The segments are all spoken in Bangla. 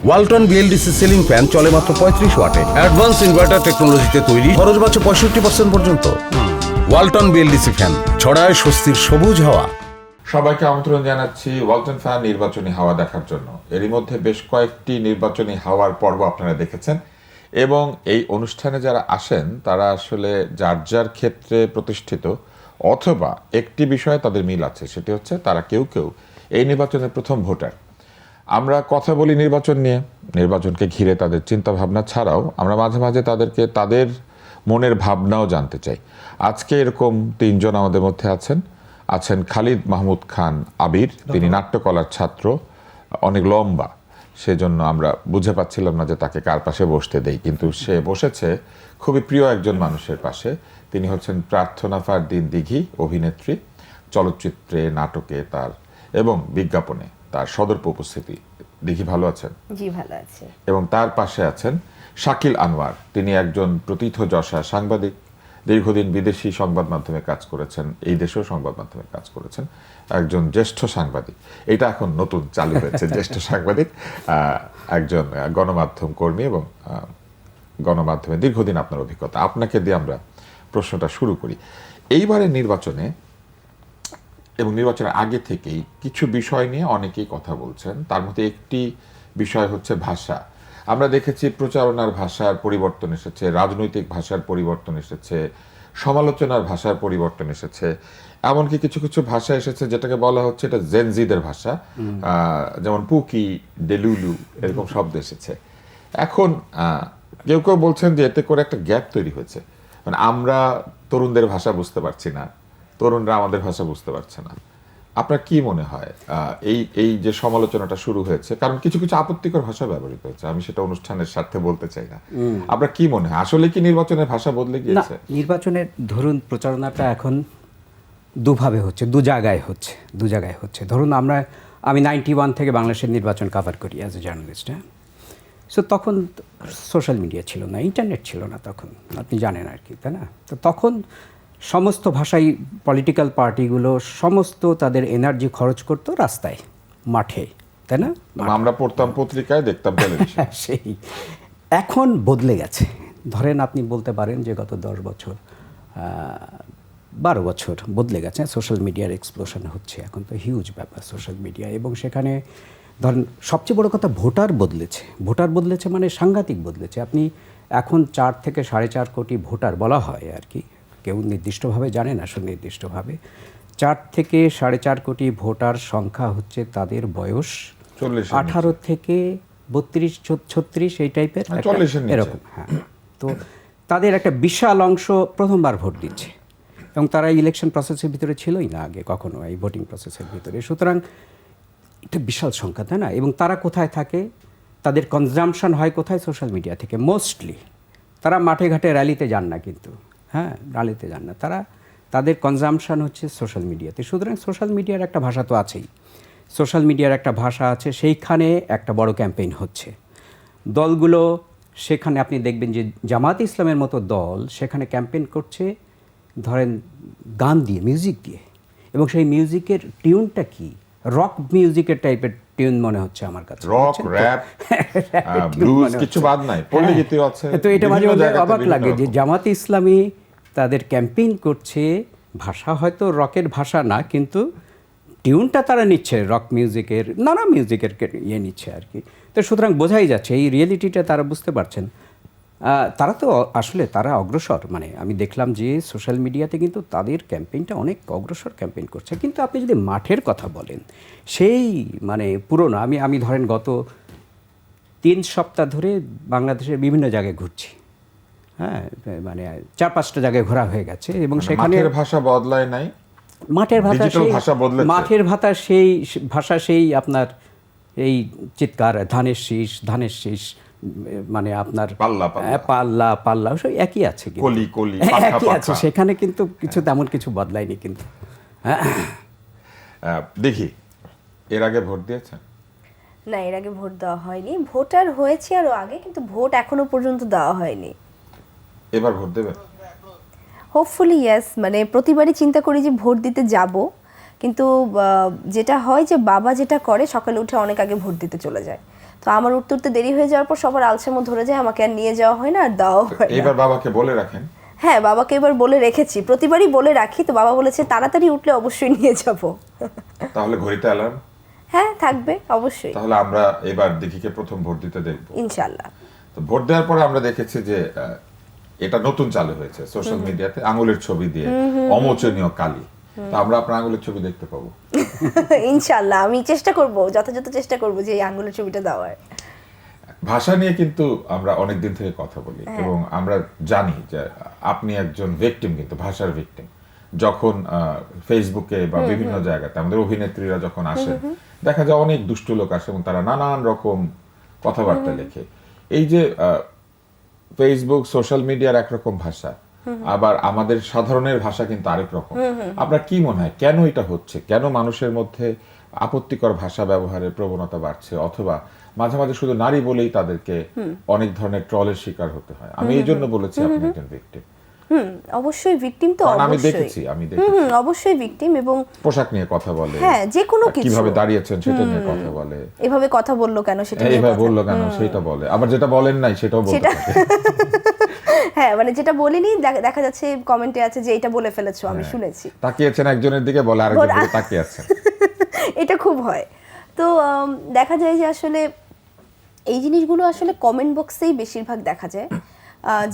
ওয়ালটন বিএলডিসি সিলিং ফ্যান চলে মাত্র 35 ওয়াটে। অ্যাডভান্স ইনভার্টার টেকনোলজিতে তৈরি, খরচ বাঁচে 65% পর্যন্ত। ওয়ালটন বিএলডিসি ফ্যান ছড়ায় স্বস্তির সবুজ হাওয়া। সবাইকে আমন্ত্রণ জানাচ্ছি ওয়ালটন ফ্যান নির্বাচনী হাওয়া দেখার জন্য। এরই মধ্যে বেশ কয়েকটি নির্বাচনী হাওয়ার পর্ব আপনারা দেখেছেন এবং এই অনুষ্ঠানে যারা আসেন তারা আসলে যার যার ক্ষেত্রে প্রতিষ্ঠিত অথবা একটি বিষয়ে তাদের মিল আছে, সেটি হচ্ছে তারা কেউ কেউ এই নির্বাচনের প্রথম ভোটার। আমরা কথা বলি নির্বাচন নিয়ে, নির্বাচনকে ঘিরে তাদের চিন্তা ভাবনা ছাড়াও আমরা মাঝে মাঝে তাদেরকে তাদের মনের ভাবনাও জানতে চাই। আজকে এরকম তিনজন আমাদের মধ্যে আছেন খালিদ মাহমুদ খান আবির। তিনি নাট্যকলার ছাত্র, অনেক লম্বা, সেজন্য আমরা বুঝে পাচ্ছিলাম না যে তাকে কার পাশে বসতে দেই, কিন্তু সে বসেছে খুবই প্রিয় একজন মানুষের পাশে। তিনি হচ্ছেন প্রার্থনা ফারদিন দিঘি, অভিনেত্রী। চলচ্চিত্রে, নাটকে তার এবং বিজ্ঞাপনে তার সদর্প উপস্থিতি। দিঘি ভালো আছেন? জি ভালো আছি। এবং তার পাশে আছেন শাকিল আনোয়ার। তিনি একজন প্রথিতযশা সাংবাদিক, দীর্ঘদিন বিদেশি সংবাদ মাধ্যমে কাজ করেছেন, এই দেশেও সংবাদ মাধ্যমে কাজ করেছেন, একজন জ্যেষ্ঠ সাংবাদিক। এটা এখন নতুন চালু হয়েছে, জ্যেষ্ঠ সাংবাদিক, একজন গণমাধ্যম কর্মী এবং গণমাধ্যমে দীর্ঘদিন আপনার অভিজ্ঞতা। আপনাকে দিয়ে আমরা প্রশ্নটা শুরু করি। এইবারের নির্বাচনে এবং নির্বাচনের আগে থেকেই কিছু বিষয় নিয়ে অনেকেই কথা বলছেন। তার মধ্যে একটি বিষয় হচ্ছে ভাষা। আমরা দেখেছি প্রচারণার ভাষার পরিবর্তন এসেছে, রাজনৈতিক ভাষার পরিবর্তন এসেছে, সমালোচনার ভাষার পরিবর্তন এসেছে, এমনকি কিছু কিছু ভাষা এসেছে যেটাকে বলা হচ্ছে এটা জেনজিদের ভাষা, যেমন পুকি, ডেলুলু, এরকম শব্দ এসেছে। এখন কেউ কেউ বলছেন যে এতে করে একটা গ্যাপ তৈরি হয়েছে, মানে আমরা তরুণদের ভাষা বুঝতে পারছি না, তরুণরা আমাদের ভাষা বুঝতে পারছে না। আপনার কি মনে হয় এই যে সমালোচনাটা শুরু হয়েছে, কারণ কিছু কিছু আপত্তিকর ভাষা ব্যবহৃত হচ্ছে, আমি সেটা অনুষ্ঠানের স্বার্থে বলতে চাই না, আপনার কি মনে হয় আসলে কি নির্বাচনের ভাষা বদলে গিয়েছে? নির্বাচনের ধরুন প্রচারণাটা এখন দুভাবে হচ্ছে, দু জায়গায় হচ্ছে। ধরুন আমি 91 থেকে বাংলাদেশের নির্বাচন কভার করি অ্যাজ এ জার্নালিস্ট। সো তখন সোশ্যাল মিডিয়া ছিল না, ইন্টারনেট ছিল না তখন, আপনি জানেন আর কি, তাই না? তো তখন সমস্ত ভাষাই পলিটিক্যাল পার্টিগুলো সমস্ত তাদের এনার্জি খরচ করতো রাস্তায়, মাঠে, তাই না? আমরা পড়তাম পত্রিকায়, দেখতাম টেলিভিশন। সেই এখন বদলে গেছে। ধরেন আপনি বলতে পারেন যে গত 10 বছর 12 বছর বদলে গেছে। সোশ্যাল মিডিয়ার এক্সপ্লোশন হচ্ছে, এখন তো হিউজ ব্যাপার সোশ্যাল মিডিয়া। এবং সেখানে ধরেন সবচেয়ে বড় কথা ভোটার বদলেছে মানে সাংঘাতিক বদলেছে। আপনি এখন 4 থেকে 4.5 কোটি ভোটার বলা হয় আর কি, কেউ নির্দিষ্টভাবে জানে না, সুনির্দিষ্টভাবে 4 থেকে 4.5 কোটি ভোটার সংখ্যা হচ্ছে তাদের বয়স 18 থেকে 32-36 এই টাইপের এরকম। হ্যাঁ, তো তাদের একটা বিশাল অংশ প্রথমবার ভোট দিচ্ছে এবং তারা ইলেকশন প্রসেসের ভিতরে ছিলই না আগে কখনো, এই ভোটিং প্রসেসের ভিতরে। সুতরাং এটা বিশাল সংখ্যা, তাই না? এবং তারা কোথায় থাকে, তাদের কনজাম্পশন হয় কোথায়? সোশ্যাল মিডিয়া থেকে মোস্টলি। তারা মাঠে ঘাটে র্যালিতে যান না, কিন্তু র্যালিতে যান না, তাদের কনজাম্পশন হচ্ছে সোশ্যাল মিডিয়াতে। সুতরাং সোশ্যাল মিডিয়ার একটা ভাষা তো আছেই, সোশ্যাল মিডিয়ার একটা ভাষা আছে, সেইখানে একটা বড় ক্যাম্পেইন হচ্ছে। দলগুলো সেখানে আপনি দেখবেন যে জামাত ইসলামের মতো দল সেখানে ক্যাম্পেইন করছে ধরেন গান দিয়ে, মিউজিক দিয়ে, এবং সেই মিউজিকের টিউনটা কি রক মিউজিকের টাইপের টিউন মনে হচ্ছে আমার কাছে, রক, র‍্যাপ, ব্লুজ, কিছু বাদ নাই, পল্লী গীতিও আছে। তো এটা মাঝে মাঝে অবাক লাগে যে জামাত ইসলামী তাদের ক্যাম্পেইন করছে, ভাষা হয়তো রকের ভাষা না, কিন্তু টিউনটা তারা নিচ্ছে রক মিউজিকের, নানা মিউজিকের নিচ্ছে আর কি। তো সুতরাং বোঝাই যাচ্ছে এই রিয়েলিটিটা তারা বুঝতে পারছেন। তারা তো আসলে তারা অগ্রসর, মানে আমি দেখলাম যে সোশ্যাল মিডিয়াতে কিন্তু তাদের ক্যাম্পেইনটা অনেক অগ্রসর ক্যাম্পেইন করছে। কিন্তু আপনি যদি মাঠের কথা বলেন, সেই মানে পুরোনো, আমি ধরেন গত 3 সপ্তাহ ধরে বাংলাদেশের বিভিন্ন জায়গায় ঘুরছি। মানে 4-5টা জায়গায় ঘোরা হয়ে গেছে এবং সেখানে ভাষা বদলায় নাই, মাঠের ভাষা সেই আপনার এই চিৎকার, ধানের শীষ, মানে আপনার পাল্লা সব একই আছে, একই আছে সেখানে, কিন্তু কিছু তেমন কিছু বদলায়নি। কিন্তু দেখি, এর আগে ভোট দিয়েছেন? না, এর আগে ভোট দেওয়া হয়নি। ভোটার হয়েছে আরো আগে, কিন্তু ভোট এখনো পর্যন্ত দেওয়া হয়নি। এবার ভোট দেবেন? Hopefully yes. মানে প্রতিবারই চিন্তা করি যে ভোট দিতে যাব, কিন্তু যেটা হয় যে বাবা যেটা করে সকালে উঠে অনেক আগে ভোট দিতে চলে যায়, তো আমার উঠতে উঠতে দেরি হয়ে যাওয়ার পর সবার আলসেমো ধরে যায়, আমাকে আর নিয়ে যাওয়া হয় না, আর দেওয়া হয় না। এইবার বাবাকে বলে রাখেন। হ্যাঁ, বাবাকে এবার বলে রেখেছি, প্রতিবারই বলে রাখি। তো বাবা বলেছে তাড়াতাড়ি উঠলে অবশ্যই নিয়ে যাব। তাহলে ঘড়িতে অ্যালার্ম? হ্যাঁ, থাকবে অবশ্যই, তাহলে আমরা এবার দিঘিকে প্রথম ভোট দিতে দেখব ইনশাআল্লাহ। তো ভোট দেওয়ার পরে আমরা দেখেছি যে এটা নতুন চালু হয়েছে সোশ্যাল মিডিয়াতে, আঙুলের ছবি দিয়ে অমোচনীয় কালি। তো আমরা আপনার আঙুলের ছবি দেখতে পাবো ইনশাআল্লাহ, আমি চেষ্টা করব, যথাযথ চেষ্টা করব যে এই আঙ্গুলের ছবিটা দেওয়ার। ভাষা নিয়ে কিন্তু আমরা অনেক দিন থেকে কথা বলি এবং আমরা জানি যে আপনি একজন ভিকটিম, কিন্তু ভাষার ভিকটিম। যখন ফেসবুকে বা বিভিন্ন জায়গাতে আমাদের অভিনেত্রীরা যখন আসেন, দেখা যায় অনেক দুষ্ট লোক আসে এবং তারা নানান রকম কথাবার্তা লেখে। এই যে ফেসবুক সোশ্যাল মিডিয়ার একরকম ভাষা, আবার আমাদের সাধারণের ভাষা কিন্তু আরেক রকম। আপনার কি মনে হয় কেন এটা হচ্ছে? কেন মানুষের মধ্যে আপত্তিকর ভাষা ব্যবহারের প্রবণতা বাড়ছে? অথবা মাঝে মাঝে শুধু নারী বলেই তাদেরকে অনেক ধরনের ট্রলের শিকার হতে হয়? আমি এই জন্য বলেছি আপনি একজন ভিকটিম। অবশ্যই ভিকটিম, তো আমি অবশ্যই দেখেছি অবশ্যই ভিকটিম। এবং পোশাক নিয়ে কথা বলে, হ্যাঁ, যে কোনো কিছু, কিভাবে দাঁড়িয়েছেন সেটা নিয়ে কথা বলে, এভাবে কথা বললো কেন সেটা নিয়ে এইভাবে কথা বললো কেন সেটা বলে, আবার যেটা বলেন নাই সেটাও বলতে সেটা থাকে। হ্যাঁ, মানে যেটা বলিনি দেখা যাচ্ছে কমেন্টে আছে যে এটা বলে ফেলেছো, আমি শুনেছি। তাকিয়েছেন একজনের দিকে, বলে আরেকজন দিকে তাকিয়ে আছেন। এটা খুব হয়। তো দেখা যায় যে আসলে এই জিনিসগুলো আসলে কমেন্ট বক্সেই বেশিরভাগ দেখা যায়।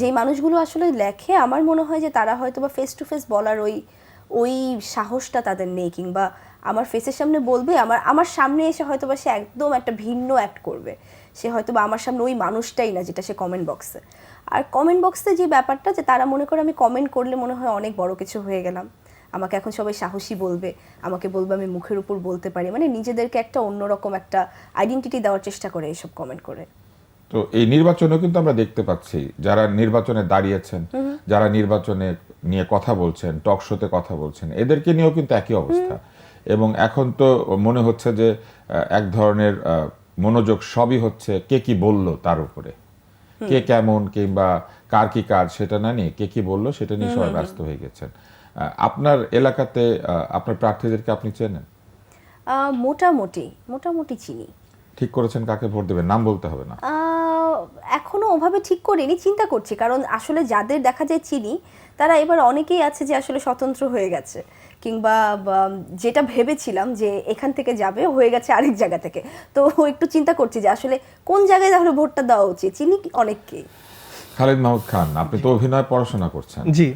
যেই মানুষগুলো আসলে লেখে, আমার মনে হয় যে তারা হয়তো বা ফেস টু ফেস বলার ওই সাহসটা তাদের নেই, কিংবা আমার ফেসের সামনে বলবে, আমার সামনে এসে হয়তো বা সে একদম একটা ভিন্ন অ্যাক্ট করবে, সে হয়তো বা আমার সামনে ওই মানুষটাই না যেটা সে কমেন্ট বক্সে। আর কমেন্ট বক্সে যে ব্যাপারটা, যে তারা মনে করে আমি কমেন্ট করলে মনে হয় অনেক বড় কিছু হয়ে গেলাম, আমাকে এখন সবাই সাহসী বলবে, আমাকে বলবে আমি মুখের উপর বলতে পারি, মানে নিজেদেরকে একটা অন্যরকম একটা আইডেন্টিটি দেওয়ার চেষ্টা করে এইসব কমেন্ট করে। তো এই নির্বাচনেও কিন্তু আমরা দেখতে পাচ্ছি যারা নির্বাচনে দাঁড়িয়েছেন, যারা নির্বাচনে নিয়ে কথা বলছেন, টক শোতে কথা বলছেন, এদেরকে নিয়েও কিন্তু একই অবস্থা। এবং এখন তো মনে হচ্ছে যে এক ধরনের মনোযোগ সবই হচ্ছে কে কি বললো তার উপরে, কে কেমন কিংবা কার কি কাজ সেটা না নিয়ে কে কি বললো সেটা নিয়ে সবাই ব্যস্ত হয়ে গেছেন। আপনার এলাকাতে আপনার প্রার্থীদেরকে আপনি চেনেন? মোটামুটি চিনি। ঠিক করেছেন কাকে ভোট দেবেন? নাম বলতে হবে না। এখনো ওভাবে ঠিক করিনি, চিন্তা করছি। কারণ আসলে যাদের দেখা যায় চিনি, তারা এবার অনেকেই আছে যে আসলে স্বতন্ত্র হয়ে গেছে, কিংবা যেটা ভেবেছিলাম যে এখান থেকে যাবে হয়ে গেছে আরেক জায়গা থেকে। তো একটু চিন্তা করছি যে আসলে কোন জায়গায় তাহলে ভোটটা দেওয়া উচিত। চিনি অনেককেই। খালিদ মাহমুদ খান, আপনি তো অভিনয় পড়াশোনা করছেন, জি,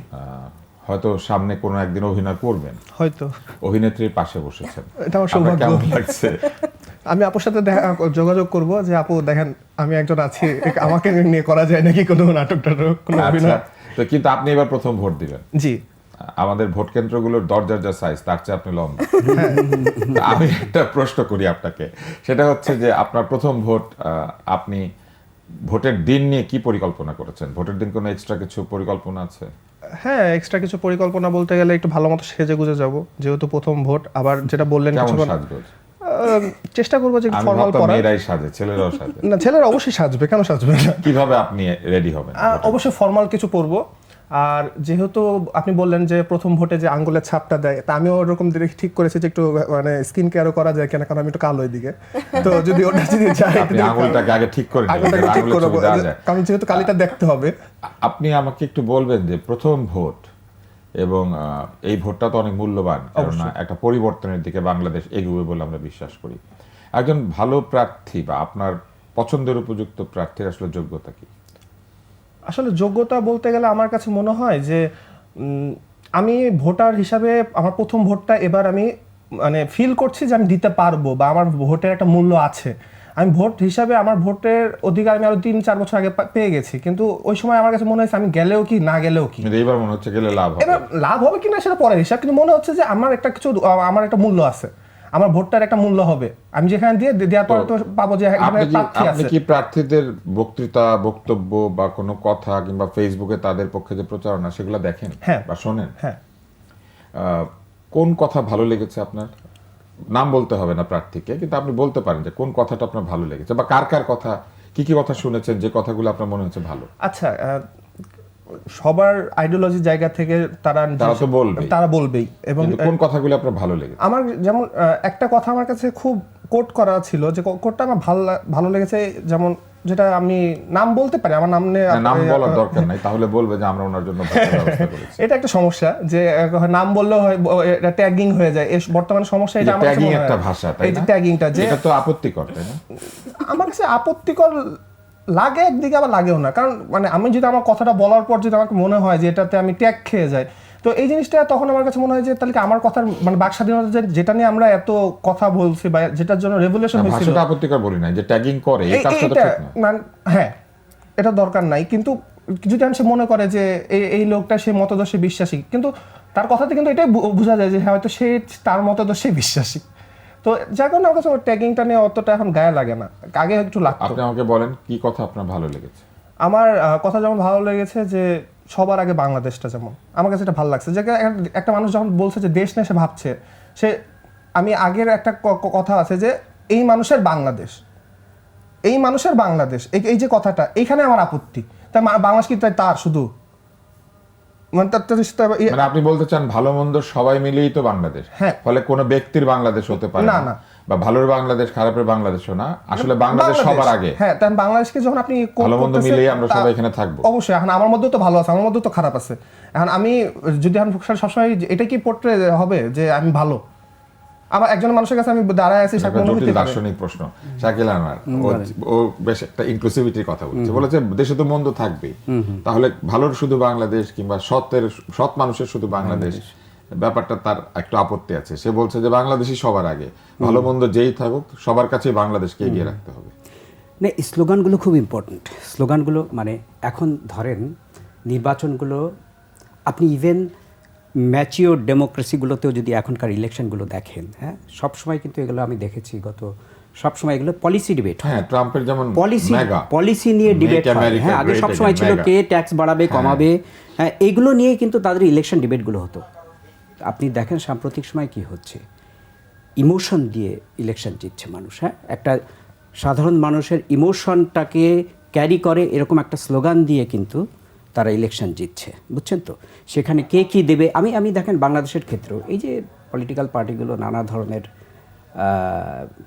হয়তো সামনে কোনো একদিন অভিনয় করবেন, হয়তো। অভিনেত্রীর পাশে বসেছেন, এটা আমার আপনার সৌভাগ্য। কেমন লাগছে? আমি আপুর সাথে যোগাযোগ করব যে আপু দেখেন আমি একজন আছি, আমাকে নিয়ে করা যায় নাকি কোনো নাটক টাটক, কোনো আচ্ছা, অভিনয়। তো কিন্তু আপনি এবার প্রথম ভোট দিবেন। জি, আমাদের ভোট কেন্দ্রগুলোর দরজার যা সাইজ তার চেয়ে আপনি লম্বা। তা আমি একটা প্রশ্ন করি আপনাকে, সেটা হচ্ছে যে আপনার প্রথম ভোট, আপনি ভোটের দিন নিয়ে কি পরিকল্পনা করেছেন? ভোটের দিন কোনো এক্সট্রা কিছু পরিকল্পনা আছে? হ্যাঁ, এক্সট্রা কিছু পরিকল্পনা বলতে গেলে একটু ভালো মতো সেজে গুজে যাব, যেহেতু প্রথম ভোট। আবার যেটা বললেন কেমন কিছুক্ষণ সাজগোজ? চেষ্টা করবো যে আমি ফর্মাল ভাবতাম পরা। মেয়েরাই সাজে, ছেলেরাও সাজে। না, ছেলেরা অবশ্যই সাজবে, কেন সাজবে না? কিভাবে আপনি রেডি হবেন? অবশ্যই ফর্মাল কিছু পরবো। আর যেহেতু আপনি বললেন যে প্রথম ভোটে যে আঙ্গুলের ছাপটা দেয়, তা আমিও ওরকম ঠিক করেছি যে একটু মানে স্কিন কেয়ারও করা যায় কেন, কারণ আমি একটু কালো দিকে। তো যদি ওটা যদি যায়, আপনি আঙুলটাকে আগে ঠিক করে নিন, আঙুলটাকে ঠিক আঙুলের করবো, ছবি দেওয়া যায়। কারণ যেহেতু কালিটা দেখতে হবে। আপনি আমাকে একটু বলবেন যে প্রথম ভোট এবং এই ভোটটা তো অনেক মূল্যবান, কারণ একটা পরিবর্তনের দিকে বাংলাদেশ এগোবে বলে আমরা বিশ্বাস করি। একজন ভালো প্রার্থী বা আপনার পছন্দের উপযুক্ত প্রার্থীর আসলে যোগ্যতা কি? আসলে যোগ্যতা বলতে গেলে আমার কাছে মনে হয় যে আমি ভোটার হিসাবে আমার প্রথম ভোটটা এবার আমি মানে ফিল করছি যে আমি দিতে পারবো, বা আমার ভোটের একটা মূল্য আছে। আমি ভোট হিসাবে আমার ভোটের অধিকার আমি আরো 3-4 বছর আগে পেয়ে গেছি, কিন্তু ওই সময় আমার কাছে মনে হয়েছে আমি গেলেও কি না গেলেও কি। কিন্তু এইবার মনে হচ্ছে গেলে লাভ হবে। এবার লাভ হবে কিনা সেটা পরের হিসাব, কিন্তু মনে হচ্ছে যে আমার একটা কিছু, আমার একটা মূল্য আছে, আমার ভোটটার একটা মূল্য হবে। আমি যেখানে দেওয়ার পরে তো পাবো যে আপনি কি প্রার্থীদের বক্তৃতা, বক্তব্য বা কোনো কথা কিংবা ফেসবুকে তাদের পক্ষে যে প্রচারণা সেগুলো দেখেন বা শোনেন? হ্যাঁ। কোন কথা ভালো লেগেছে আপনার? নাম বলতে হবে না প্রার্থীকে, কিন্তু আপনি বলতে পারেন যে কোন কথাটা আপনার ভালো লেগেছে, বা কার কার কথা, কি কি কথা শুনেছেন যে কথাগুলো আপনার মনে হচ্ছে ভালো। আচ্ছা, সবার আইডিওলজির জায়গা থেকে তারা তো বলবেই। তারা বলবেই। এবং কিন্তু কোন কথাগুলো আপনার ভালো লেগেছে? আমার যেমন একটা কথা আমার কাছে খুব কোট করা ছিল, যে কোটটা আমার ভালো লেগেছে, যেমন যেটা আমি নাম বলতে পারি, আমার নাম নিয়ে নাম বলার দরকার নাই, তাহলে বলবে যে আমরা ওনার জন্য ভাষার ব্যবস্থা করেছি। এটা একটা সমস্যা যে নাম বললেও হয় এটা ট্যাগিং হয়ে যায়। এই বর্তমানে সমস্যা এটা আমার কাছে ট্যাগিং মনে হয়। একটা ভাষা, তাই এই না? যে ট্যাগিংটা, যে এটা তো আপত্তিকর, তাই না? আমার কাছে আপত্তিকর লাগে একদিকে, আবার লাগেও না। কারণ মানে আমি যদি আমার কথাটা বলার পর যদি আমাকে মনে হয় যে এটাতে আমি ট্যাগ খেয়ে যাই, তো এই জিনিসটা তখন আমার কাছে মনে হয় যে তাহলে কি আমার কথার মানে বাক স্বাধীনতা যেটা নিয়ে আমরা এত কথা বলছি বা যেটার জন্য রেভলিউশন হয়েছিল, ভাষাটা আপত্তিকর বলি না, যে ট্যাগিং করে এই কাজটা তো এইটা ঠিক না। হ্যাঁ, এটা দরকার নাই। কিন্তু যদি সে মনে করে যে এই লোকটা সে মতদর্শে বিশ্বাসী, কিন্তু তার কথাতে কিন্তু এটাই বোঝা যায় যে হ্যাঁ হয়তো সে তার মতদর্শে বিশ্বাসী। তো যার কারণে আমার কাছে ট্যাগিংটা নিয়ে অতটা এখন গায়ে লাগে না, আগে একটু লাগতো। আপনি আমাকে বলেন কি কথা আপনার ভালো লেগেছে? আমার কথা যেমন ভালো লেগেছে যে সবার আগে বাংলাদেশটা, যেমন আমার কাছে এটা ভালো লাগছে যে একটা মানুষ যখন বলছে যে দেশ নিয়ে সে ভাবছে, সে আমি আগের একটা কথা আছে যে এই মানুষের বাংলাদেশ, এই মানুষের বাংলাদেশ, এই যে কথাটা, এইখানে আমার আপত্তি। তাই বাংলাদেশ কি তাই তার শুধু মানে মানে আপনি বলতে চান ভালো মন্দ সবাই মিলেই তো বাংলাদেশ, হ্যাঁ। ফলে কোনো ব্যক্তির বাংলাদেশ হতে পারে না, না, না। বা ভালোর বাংলাদেশ খারাপের বাংলাদেশও না, আসলে বাংলাদেশ সবার আগে। হ্যাঁ, তাই বাংলাদেশকে যখন আপনি ভালো মন্দ মিলেই আমরা সবাই এখানে থাকবো। অবশ্যই। এখন আমার মধ্যেও তো ভালো আছে, আমার মধ্যেও তো খারাপ আছে। এখন আমি যদি এখন সবসময় এটা কি পড়তে হবে যে আমি ভালো, আবার একজন মানুষের কাছে আমি দাঁড়ায় আছি, একটা জটিল দার্শনিক প্রশ্ন। শাকিল আনোয়ার ও বেশ একটা ইনক্লুসিভিটির কথা বলছে, বলেছে দেশে তো মন্দ থাকবেই, তাহলে ভালোর শুধু বাংলাদেশ কিংবা সৎ মানুষের শুধু বাংলাদেশ, ব্যাপারটা তার একটু আপত্তি আছে। সে বলছে যে বাংলাদেশই সবার আগে, ভালো মন্দ যেই থাকুক সবার কাছে বাংলাদেশকে এগিয়ে রাখতে হবে। না, স্লোগানগুলো খুব ইম্পর্ট্যান্ট। স্লোগানগুলো মানে এখন ধরেন নির্বাচনগুলো, আপনি ইভেন ম্যাচিওর ডেমোক্রেসিগুলোতেও যদি এখনকার ইলেকশনগুলো দেখেন, হ্যাঁ, সবসময় কিন্তু এগুলো আমি দেখেছি সবসময় এগুলো পলিসি ডিবেট হয়। হ্যাঁ, ট্রাম্পের যেমন পলিসি নিয়ে ডিবেট হয়। হ্যাঁ, আগে সবসময় ছিল কে ট্যাক্স বাড়াবে কমাবে, হ্যাঁ, এইগুলো নিয়ে কিন্তু তাদের ইলেকশন ডিবেটগুলো হতো। আপনি দেখেন সাম্প্রতিক সময় কি হচ্ছে, ইমোশন দিয়ে ইলেকশন জিতছে মানুষ। হ্যাঁ, একটা সাধারণ মানুষের ইমোশনটাকে ক্যারি করে এরকম একটা স্লোগান দিয়ে কিন্তু তারা ইলেকশন জিতছে, বুঝছেন তো? সেখানে কে কী দেবে, আমি দেখেন বাংলাদেশের ক্ষেত্রেও এই যে পলিটিক্যাল পার্টিগুলো নানা ধরনের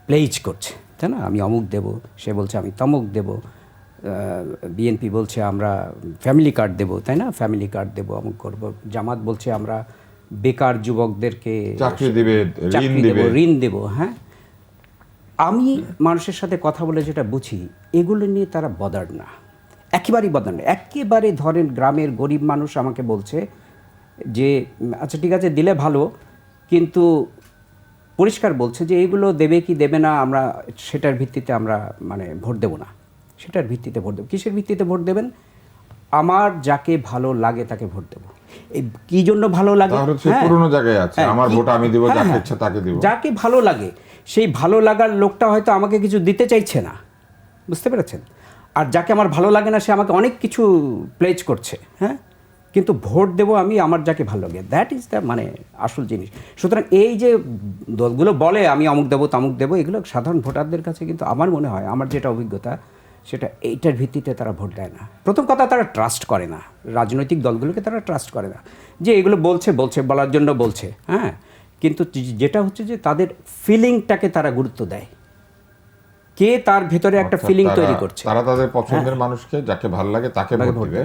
প্লেজ করছে, তাই না? আমি অমুক দেব, সে বলছে আমি তমুক দেব, বিএনপি বলছে আমরা ফ্যামিলি কার্ড দেব, তাই না? ফ্যামিলি কার্ড দেব, অমুক করব। জামাত বলছে আমরা বেকার যুবকদেরকে চাকরি দিবে, ঋণ দেব। হ্যাঁ, আমি মানুষের সাথে কথা বলে যেটা বুঝি, এগুলো নিয়ে তারা বদার না, একেবারেই বদার না। একেবারে ধরেন গ্রামের গরিব মানুষ আমাকে বলছে যে আচ্ছা ঠিক আছে দিলে ভালো, কিন্তু পরিষ্কার বলছে যে এগুলো দেবে কি দেবে না, আমরা সেটার ভিত্তিতে আমরা মানে ভোট দেব না। সেটার ভিত্তিতে ভোট দেব। কিসের ভিত্তিতে ভোট দেবেন? আমার যাকে ভালো লাগে তাকে ভোট দেব। এই কি জন্য ভালো লাগে? পুরনো জায়গায় আছে, আমার ভোট আমি দেব, যাকে ইচ্ছা তাকে দেব। যাকে ভালো লাগে, সেই ভালো লাগার লোকটা হয়তো আমাকে কিছু দিতে চাইছে না, বুঝতে পেরেছেন? আর যাকে আমার ভালো লাগে না সে আমাকে অনেক কিছু প্লেজ করছে, হ্যাঁ, কিন্তু ভোট দেব আমি আমার যাকে ভালো লাগে। দ্যাট ইজ দ্য মানে আসল জিনিস। সুতরাং এই যে দলগুলো বলে আমি অমুক দেবো তামুক দেবো, এগুলো সাধারণ ভোটারদের কাছে কিন্তু আমার মনে হয়, আমার যেটা অভিজ্ঞতা, সেটা এইটার ভিত্তিতে তারা ভোট দেয় না। প্রথম কথা, তারা ট্রাস্ট করে না, রাজনৈতিক দলগুলোকে তারা ট্রাস্ট করে না, যে এগুলো বলছে বলার জন্য বলছে, হ্যাঁ, কিন্তু যেটা হচ্ছে যে তাদের ফিলিংটাকে তারা গুরুত্ব দেয়, কে তার ভেতরে একটা ফিলিং তৈরি করছে। তারা তাদের পছন্দের মানুষকে যাকে ভালো লাগে তাকে ভোট দিবে,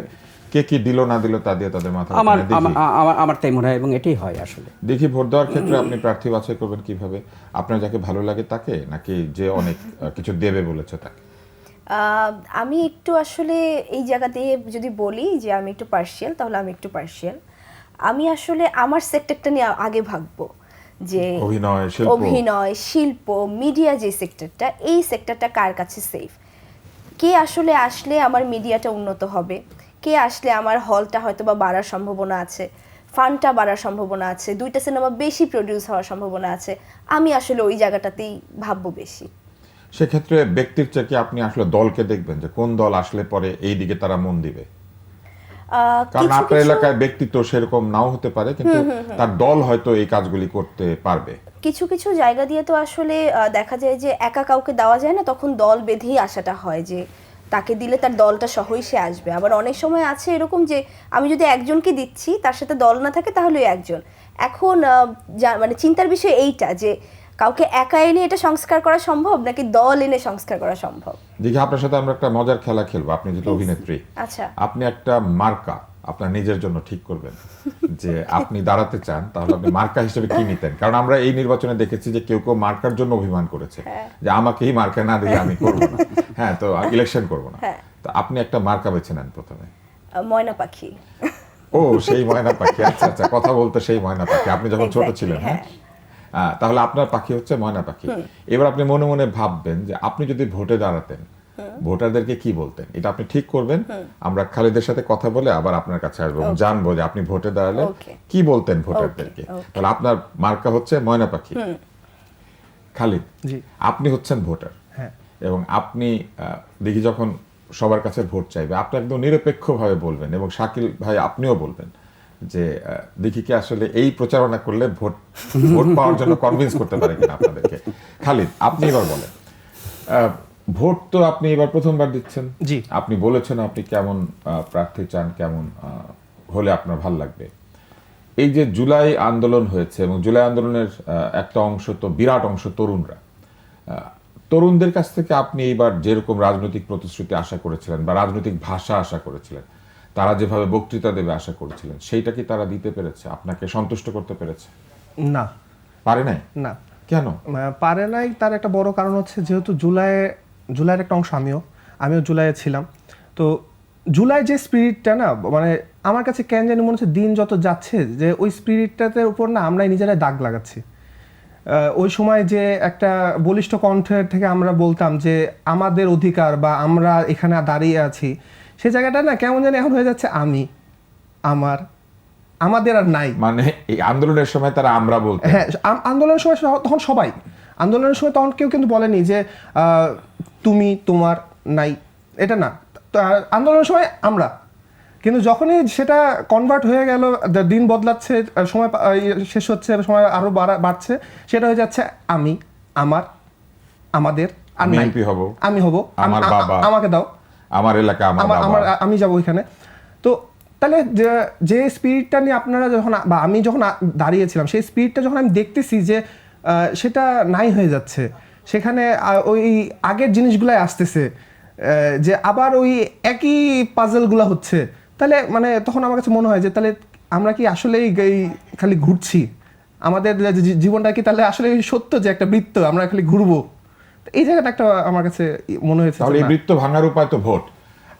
কে কি দিল না দিল তা দিয়ে তাদের মাথা। আমার তাই মনে হয়, এবং এটাই হয় আসলে। দেখি ভোট দেওয়ার ক্ষেত্রে আপনি প্রার্থী বাছাই করবেন কিভাবে? আপনার যাকে ভালো লাগে তাকে, নাকি যে অনেক কিছু দেবে বলেছে তাকে? আমি একটু আসলে এই জায়গাতে যদি বলি যে আমি একটু পার্শিয়াল, তাহলে আমি একটু পার্শিয়াল। আমি আসলে আমার সেক্টরটা নিয়ে আগে ভাববো, যে অভিনয়, শিল্প, মিডিয়া যে সেক্টরটা, এই সেক্টরটা কার কাছে সেফ, কে আসলে আসলে আমার মিডিয়াটা উন্নত হবে, কে আসলে আমার হলটা হয়তো বা বাড়ার সম্ভাবনা আছে, ফান্ডটা বাড়ার সম্ভাবনা আছে, 2টা সিনেমা বেশি প্রডিউস হওয়ার সম্ভাবনা আছে। আমি আসলে ওই জায়গাটাতেই ভাববো বেশি। সেক্ষেত্রে ব্যক্তির চেয়ে কি আপনি আসলে দলকে দেখবেন, যে কোন দল আসলে পরে এই দিকে তারা মন দিবে? কারণ আপনার এলাকায় ব্যক্তিত্ব সেরকম নাও হতে পারে, কিন্তু তার দল হয়তো এই কাজগুলি করতে পারবে। কিছু কিছু জায়গা দিয়ে তো আসলে দেখা যায় যে একা কাউকে দেওয়া যায় না, তখন দল বেঁধেই আসাটা হয়, যে তাকে দিলে তার দলটা সহই সে আসবে। আবার অনেক সময় আছে এরকম যে আমি যদি একজনকে দিচ্ছি তার সাথে দল না থাকে তাহলে ওই একজন। এখন মানে চিন্তার বিষয় এইটা যে কাউকে একা এনে এটা সংস্কার করা সম্ভব নাকি দল এনে সংস্কার করা সম্ভব। দেখি আপনার সাথে আমরা একটা মজার খেলা খেলবো। আপনি যেহেতু অভিনেত্রী, আচ্ছা, আপনি একটা মার্কা আপনার নিজের জন্য ঠিক করবেন যে আপনি দাঁড়াতে চান, তাহলে আপনি মার্কা হিসেবে কি নিতেন? কারণ আমরা এই নির্বাচনে দেখেছি যে কেউ কেউ মার্কার জন্য অভিমান করেছে যে আমাকে এই মার্কা না দিলে আমি করবো না, হ্যাঁ, তো ইলেকশন করবো না। তো আপনি একটা মার্কা বেছে নেন প্রথমে। ময়না পাখি। ও, সেই ময়না পাখি। আচ্ছা আচ্ছা, কথা বলতে সেই ময়না পাখি আপনি যখন ছোট ছিলেন। হ্যাঁ, তাহলে আপনার পাখি হচ্ছে ময়না পাখি। এবার আপনি মনে মনে ভাববেন যে আপনি যদি ভোটে দাঁড়াতেন, ভোটারদেরকে কি বলতেন, এটা আপনি ঠিক করবেন। আমরা খালিদের সাথে কথা বলে আবার আপনার কাছে আসবো, জানবো যে আপনি ভোটে দাঁড়ালে কি বলতেন ভোটারদেরকে। তাহলে আপনার মার্কা হচ্ছে ময়না পাখি। খালিদ, আপনি হচ্ছেন ভোটার, এবং আপনি দেখি যখন সবার কাছে ভোট চাইবে আপনি একদম নিরপেক্ষভাবে বলবেন, এবং শাকিল ভাই আপনিও বলবেন যে দিঘিকে আসলে এই প্রচারণা করলে ভোট পাওয়ার জন্য কনভিন্স করতে পারে কিনা আপনাদেরকে। খালিদ, আপনি এবার বলেন, ভোট তো আপনি এবার প্রথমবার দিচ্ছেন, জি, আপনি বলেছেন আপনি কেমন প্রার্থী চান, কেমন হলে আপনার ভাল লাগবে। এই যে জুলাই আন্দোলন হয়েছে, এবং জুলাই আন্দোলনের একটা অংশ তো বিরাট অংশ তরুণরা, তরুণদের কাছ থেকে আপনি এইবার যেরকম রাজনৈতিক প্রতিশ্রুতি আশা করেছিলেন বা রাজনৈতিক ভাষা আশা করেছিলেন, তারা যেভাবে বক্তৃতা দেবে আশা করেছিলেন, সেইটা কি তারা দিতে পেরেছে? আপনাকে সন্তুষ্ট করতে পেরেছে? না, পারে নাই। না। কেন পারে নাই? তার একটা বড় কারণ হচ্ছে যেহেতু জুলাইয়ের একটা অংশ আমিও জুলাইয়ে ছিলাম। তো জুলাই যে স্পিরিটটা না, মানে আমার কাছে কেন জানি মনে হচ্ছে দিন যত যাচ্ছে যে ওই স্পিরিটটাতে উপর না আমরাই নিজেরাই দাগ লাগাচ্ছি। ওই সময় যে একটা বলিষ্ঠ কণ্ঠের থেকে আমরা বলতাম যে আমাদের অধিকার বা আমরা এখানে দাঁড়িয়ে আছি, সে জায়গাটা না কেমন জানি এখন হয়ে যাচ্ছে আমাদের আর নাই। মানে এই আন্দোলনের সময় তারা আমরা বলতে, হ্যাঁ, আন্দোলনের সময় তখন সবাই, আন্দোলনের সময় তখন কেউ কিন্তু বলেনি যে তুমি তোমার নাই, এটা না। আন্দোলনের সময় আমরা, কিন্তু যখনই সেটা কনভার্ট হয়ে গেল, দিন বদলাচ্ছে, সময় শেষ হচ্ছে, সময় আরো বাড়ছে, সেটা হয়ে যাচ্ছে আমি, আমার, আমাদের, আর নাই, আমি হব, আমার বাবা, আমাকে দাও, আমার এলাকা, আমি যাব ওইখানে। তো তাহলে যে স্পিরিটটা নিয়ে আপনারা যখন বা আমি যখন দাঁড়িয়েছিলাম, সেই স্পিরিটটা যখন আমি দেখতেছি যে সেটা নাই হয়ে যাচ্ছে, সেখানে ওই আগের জিনিসগুলাই আসতেছে, যে আবার ওই একই পাজলগুলো হচ্ছে, তাহলে মানে তখন আমার কাছে মনে হয় যে তাহলে আমরা কি আসলেই খালি ঘুরছি? আমাদের জীবনটা কি তাহলে আসলে সত্য যে একটা বৃত্ত, আমরা খালি ঘুরবো? এই জায়গাটা একটা আমার কাছে মনে হয়েছে। তাহলে এই বৃত্ত ভাঙার উপায় তো ভোট।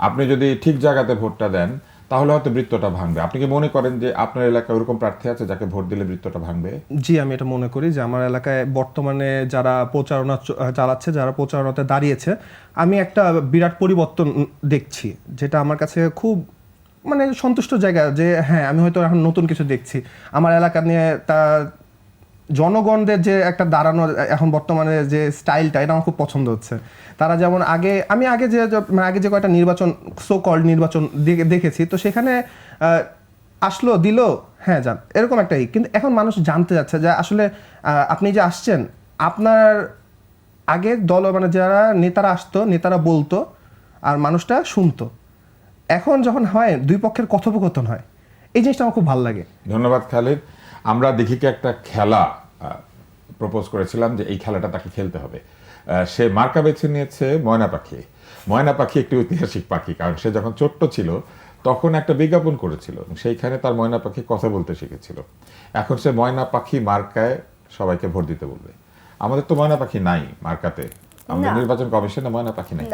আপনি যদি ঠিক জায়গাতে ভোটটা দেন তাহলে হয়তো বৃত্তটা ভাঙবে। আপনি কি মনে করেন যে আপনার এলাকায় ওরকম প্রার্থী আছে যাকে ভোট দিলে বৃত্তটা ভাঙবে? জি, আমি এটা মনে করি যে আমার এলাকায় বর্তমানে যারা প্রচারণা চালাচ্ছে, যারা প্রচারণাতে দাঁড়িয়েছে, আমি একটা বিরাট পরিবর্তন দেখছি, যেটা আমার কাছে খুব মানে সন্তুষ্ট জায়গা, যে হ্যাঁ আমি হয়তো এখন নতুন কিছু দেখছি আমার এলাকা নিয়ে। তা জনগণদের যে একটা দাঁড়ানো এখন বর্তমানে যে স্টাইলটা, এটা আমার খুব পছন্দ হচ্ছে। তারা যেমন আগে যে কয়েকটা নির্বাচন, সো কল্ড নির্বাচন দেখেছি, তো সেখানে আসলো দিল, হ্যাঁ যান, এরকম একটাই। কিন্তু এখন মানুষ জানতে যাচ্ছে যে আসলে আপনি যে আসছেন, আপনার আগে দল মানে যারা নেতারা আসতো, নেতারা বলতো আর মানুষটা শুনতো। এখন যখন হয় দুই পক্ষের কথোপকথন হয়, এই জিনিসটা আমার খুব ভালো লাগে। ধন্যবাদ খালিদ। আমরা দিঘিকে একটা খেলা প্রপোজ করেছিলাম যে এই খেলাটা তাকে খেলতে হবে। সে মার্কা বেছে নিয়েছে ময়না পাখি। ময়না পাখি একটি ঐতিহাসিক পাখি, কারণ সে যখন ছোট্ট ছিল তখন একটা বিজ্ঞাপন করেছিল, সেইখানে তার ময়না পাখি কথা বলতে শিখেছিল। এখন সে ময়না পাখি মার্কায় সবাইকে ভোট দিতে বলবে। আমাদের তো ময়না পাখি নাই মার্কাতে, আমাদের নির্বাচন কমিশনে ময়না পাখি নাই।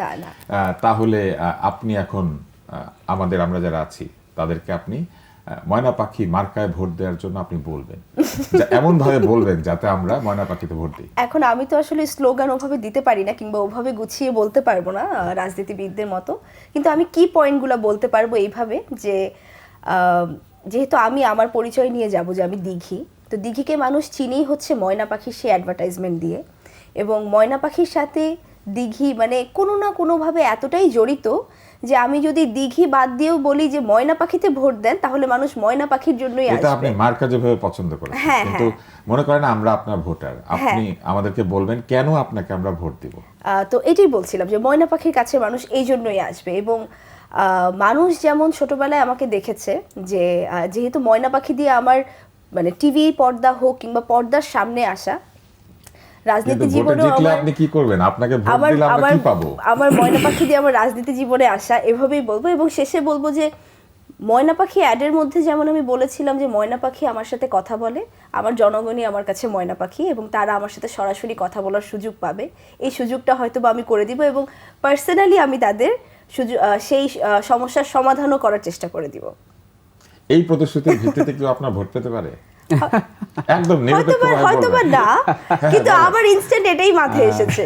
তাহলে আপনি এখন আমরা যারা আছি তাদেরকে আপনি ময়না পাখি মার্কায় ভোট দেওয়ার জন্য আপনি বলবেন, এমন ভাবে বলবেন যাতে আমরা ময়না পাখিতে ভোট দিই। এখন আমি তো আসলে স্লোগান ওভাবে দিতে পারি না, কিংবা ওভাবে গুছিয়ে বলতে পারবো না রাজনীতিবিদদের মতো, কিন্তু আমি কি পয়েন্টগুলো বলতে পারবো এইভাবে যে যেহেতু আমি আমার পরিচয় নিয়ে যাব যে আমি দিঘি, তো দিঘিকে মানুষ চিনেই হচ্ছে ময়না পাখির সেই অ্যাডভার্টাইজমেন্ট দিয়ে, এবং ময়না পাখির সাথে দিঘি মানে কোনো না কোনোভাবে এতটাই জড়িত যে আমি যদি দিঘি বাদ দিয়েও বলি যে ময়না পাখিতে ভোট দেন, তাহলে মানুষ ময়না পাখির জন্যই এটা আসবে। আপনি মার্কা যেভাবে পছন্দ করেন, হ্যাঁ, কিন্তু মনে করেন আমরা আপনার ভোটার, আপনি আমাদেরকে বলবেন কেন আপনাকে আমরা ভোট দিব। তো এটাই বলছিলাম যে ময়না পাখির কাছে মানুষ এই জন্যই আসবে। এবং মানুষ যেমন ছোটবেলায় আমাকে দেখেছে যে যেহেতু ময়না পাখি দিয়ে আমার মানে টিভি পর্দা হোক কিংবা পর্দার সামনে আসা, রাজনীতি কিন্তু ভোটে জীবনেও জিতলে আমার আপনি কি করবেন? আপনাকে ভোট দিলে আমরা কি পাবো? আমার ময়না পাখি দিয়ে আমার রাজনীতি জীবনে আসা, এভাবেই বলবো। এবং শেষে বলবো যে ময়না পাখি অ্যাডের মধ্যে যেমন আমি বলেছিলাম যে ময়না পাখি আমার সাথে কথা বলে, আমার জনগণই আমার কাছে ময়না পাখি এবং তারা আমার সাথে সরাসরি কথা বলার সুযোগ পাবে। এই সুযোগটা হয়তো বা আমি করে দিব এবং পার্সোনালি আমি তাদের সেই সমস্যার সমাধানও করার চেষ্টা করে দিব। এই প্রতিশ্রুতির ভিত্তিতে কেউ আপনার ভোট পেতে পারে? একদম নিরপেক্ষভাবে হয়তোবা বলবেন। না, কিন্তু আমার ইনস্ট্যান্ট এটাই মাথায় এসেছে।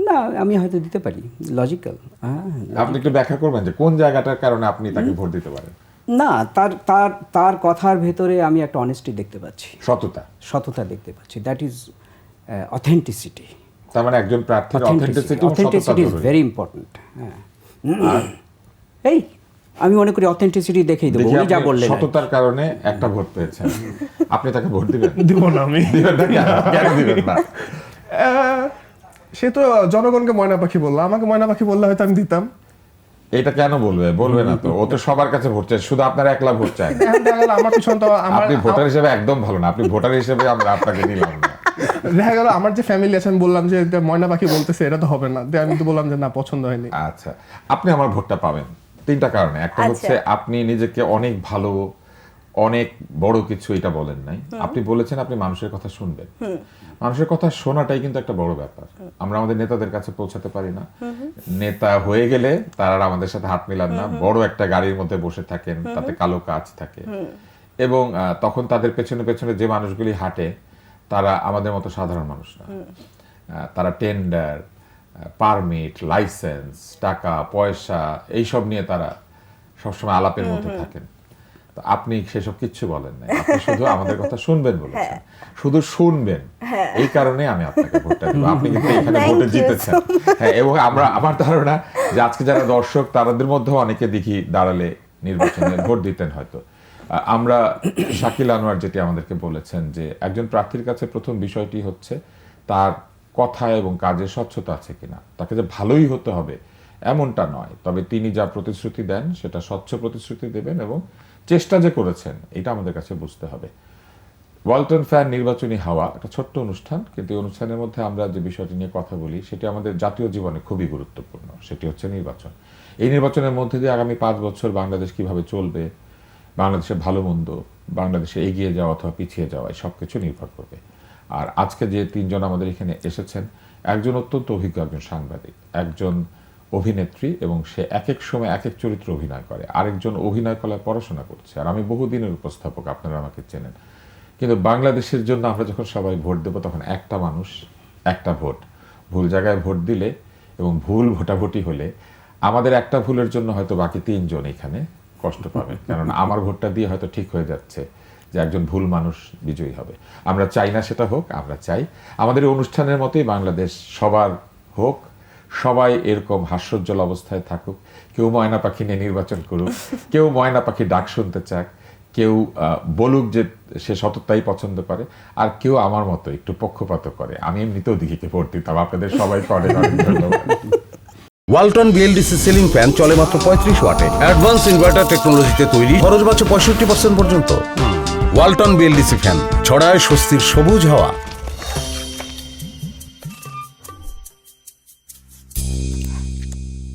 না, আমি হয়তো দিতে পারি, লজিক্যাল। আপনি একটু ব্যাখ্যা করবেন যে কোন জায়গাটার কারণে আপনি তাকে ভোট দিতে পারেন? না, তার তার তার কথার ভেতরে আমি একটা অনেস্টি দেখতে পাচ্ছি, সততা দেখতে পাচ্ছি। That is authenticity. তার মানে একজন প্রার্থীর অথেন্টিসিটি ইজ ভেরি ইম্পর্টেন্ট। এই আমি মনে করি অথেন্টিসিটি দেখেই দেবো। উনি যা বললেন সততার কারণে একটা ভোট পেয়েছেন, আপনি তাকে ভোট দিবেন? দিব না আমি। দিবেন না কেন? কেন দিবেন না? সে তো জনগণকে ময়না পাখি বললো, আমাকে ময়না পাখি বললে হয়তো আমি দিতাম। এটা কেন বলবে না তো? ও তো সবার কাছে ভোট চায়, শুধু আপনার একলা ভোট চায় না। এখন দেখা গেল আমার পিছন তো আপনি ভোটার হিসেবে একদম ভালো না, আপনি ভোটার হিসেবে আমরা আপনাকে নিলাম না। দেখা গেল আমার যে ফ্যামিলি আছে, আমি বললাম যে এটা ময়না পাখি বলতেছে, এটা তো হবে না, আমি তো বললাম যে না, পছন্দ হয়নি। আচ্ছা, আপনি আমার ভোটটা পাবেন তিনটা কারণে। একটা হচ্ছে আপনি নিজেকে অনেক ভালো, অনেক বড় কিছু এটা বলেন নাই। আপনি বলেছেন আপনি মানুষের কথা শুনবেন। মানুষের কথা শোনাটাই কিন্তু একটা বড় ব্যাপার। আমরা আমাদের নেতাদের কাছে পৌঁছাতে পারি না। নেতা হয়ে গেলে তারা আর আমাদের সাথে হাত মিলান না, বড় একটা গাড়ির মধ্যে বসে থাকেন, তাতে কালো কাচ থাকে এবং তখন তাদের পেছনে পেছনে যে মানুষগুলি হাঁটে তারা আমাদের মতো সাধারণ মানুষ না। তারা টেন্ডার, পারমিট, লাইসেন্স, টাকা পয়সা এইসব নিয়ে তারা সবসময় আলাপের মধ্যে থাকেন। তো আপনি সেসব কিচ্ছু বলেন না, আপনি শুধু আমাদের কথা শুনবেন বলেছেন। শুধু শুনবেন, এই কারণে আমি আপনাকে ভোটটা দেব। আপনি কিন্তু এখানে ভোটে জিতেছেন। হ্যাঁ, এবং আমার ধারণা যে আজকে যারা দর্শক তাদের মধ্যেও অনেকে দেখি দাঁড়ালে নির্বাচনে ভোট দিতেন হয়তো। আমরা শাকিল আনোয়ার যেটি আমাদেরকে বলেছেন যে একজন প্রার্থীর কাছে প্রথম বিষয়টি হচ্ছে তার কথা এবং কাজে স্বচ্ছতা আছে কিনা। তাকে যে ভালোই হতে হবে এমনটা নয়, তবে তিনি যা প্রতিশ্রুতি দেন সেটা স্বচ্ছ প্রতিশ্রুতি দেবেন এবং চেষ্টা যে করেছেন এটা আমাদের কাছে বুঝতে হবে। ওয়ালটন ফ্যান নির্বাচনী হাওয়া একটা ছোট্ট অনুষ্ঠান, কিন্তু এই অনুষ্ঠানের মধ্যে আমরা যে বিষয়টি নিয়ে কথা বলি সেটি আমাদের জাতীয় জীবনে খুবই গুরুত্বপূর্ণ। সেটি হচ্ছে নির্বাচন। এই নির্বাচনের মধ্যে দিয়ে আগামী 5 বছর বাংলাদেশ কিভাবে চলবে, বাংলাদেশের ভালো মন্দ, বাংলাদেশে এগিয়ে যাওয়া অথবা পিছিয়ে যাওয়া, সব কিছু নির্ভর করবে। আর আজকে যে তিনজন আমাদের এখানে এসেছেন, একজন অত্যন্ত অভিজ্ঞ একজন সাংবাদিক, একজন অভিনেত্রী এবং সে এক এক সময় এক এক চরিত্র অভিনয় করে, আরেকজন অভিনয় কলায় পড়াশোনা করছে, আর আমি বহুদিনের উপস্থাপক, আপনারা আমাকে চেনেন। কিন্তু বাংলাদেশের জন্য আমরা যখন সবাই ভোট দেব তখন একটা মানুষ একটা ভোট, ভুল জায়গায় ভোট দিলে এবং ভুল ভোটাভুটি হলে আমাদের একটা ভুলের জন্য হয়তো বাকি 3 জন এখানে কষ্ট পাবে। কারণ আমার ভোটটা দিয়ে হয়তো ঠিক হয়ে যাচ্ছে যে একজন ভুল মানুষ বিজয়ী হবে। আমরা চাই না সেটা হোক, আমরা চাই আমাদের এই অনুষ্ঠানের মতোই বাংলাদেশ সবার হোক, সবাই এরকম হাস্যোজ্জ্বল অবস্থায় থাকুক। কেউ ময়না পাখি নিয়ে নির্বাচন করুক, কেউ ময়না পাখি ডাক শুনতে চাক, কেউ বলুক যে সে সততাই পছন্দ করে, আর কেউ আমার মতো একটু পক্ষপাত করে। আমি এমনিতেও দিকে ভোট দিতাম, আপনাদের সবাই করে। ওয়ালটন বিএলডিসি সিলিং ফ্যান চলে মাত্র 35 ওয়াটে। অ্যাডভান্স ইনভার্টার টেকনোলজিতে তৈরি, খরচ বাঁচে 65% পর্যন্ত। ওয়ালটন বিএলডিসি ফ্যান ছড়ায় স্বস্তির সবুজ হাওয়া।